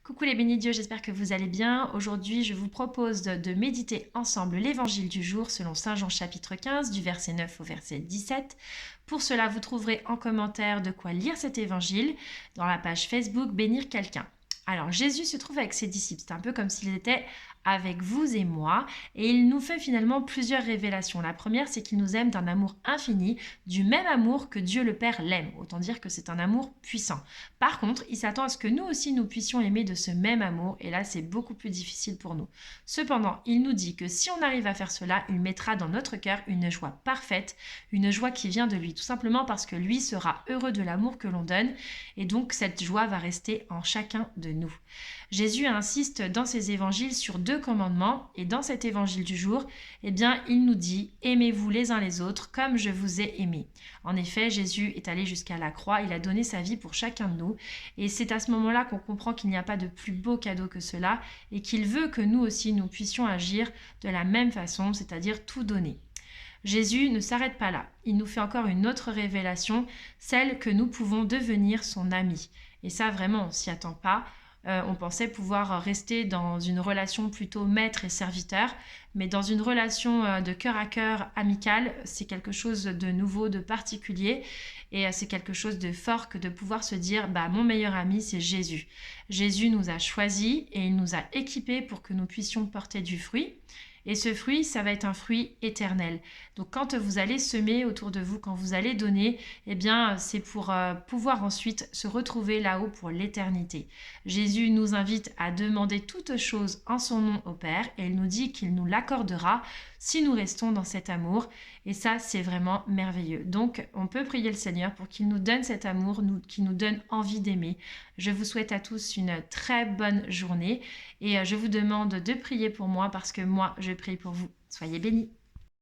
Coucou les bénis Dieu, j'espère que vous allez bien. Aujourd'hui, je vous propose de méditer ensemble l'évangile du jour selon Saint Jean chapitre 15 du verset 9 au verset 17. Pour cela, vous trouverez en commentaire de quoi lire cet évangile dans la page Facebook Bénir quelqu'un. Alors Jésus se trouve avec ses disciples, c'est un peu comme s'il était avec vous et moi, et il nous fait finalement plusieurs révélations. La première, c'est qu'il nous aime d'un amour infini, du même amour que Dieu le Père l'aime, autant dire que c'est un amour puissant. Par contre, il s'attend à ce que nous aussi nous puissions aimer de ce même amour, et là c'est beaucoup plus difficile pour nous. Cependant, il nous dit que si on arrive à faire cela, il mettra dans notre cœur une joie parfaite, une joie qui vient de lui, tout simplement parce que lui sera heureux de l'amour que l'on donne, et donc cette joie va rester en chacun de nous. Jésus insiste dans ses évangiles sur deux commandements, et dans cet évangile du jour, il nous dit « Aimez-vous les uns les autres comme je vous ai aimés ». En effet, Jésus est allé jusqu'à la croix, il a donné sa vie pour chacun de nous, et c'est à ce moment-là qu'on comprend qu'il n'y a pas de plus beau cadeau que cela, et qu'il veut que nous aussi nous puissions agir de la même façon, c'est-à-dire tout donner. Jésus ne s'arrête pas là, il nous fait encore une autre révélation, celle que nous pouvons devenir son ami. Et ça vraiment, on s'y attend pas. On pensait pouvoir rester dans une relation plutôt maître et serviteur, mais dans une relation de cœur à cœur amicale, c'est quelque chose de nouveau, de particulier, et c'est quelque chose de fort que de pouvoir se dire mon meilleur ami c'est Jésus. Jésus nous a choisis et il nous a équipés pour que nous puissions porter du fruit. Et ce fruit, ça va être un fruit éternel. Donc quand vous allez semer autour de vous, quand vous allez donner, c'est pour pouvoir ensuite se retrouver là-haut pour l'éternité. Jésus nous invite à demander toutes choses en son nom au Père et il nous dit qu'il nous l'accordera si nous restons dans cet amour. Et ça, c'est vraiment merveilleux. Donc on peut prier le Seigneur pour qu'il nous donne cet amour, qu'il nous donne envie d'aimer. Je vous souhaite à tous une très bonne journée et je vous demande de prier pour moi parce que moi, je prie pour vous. Soyez bénis.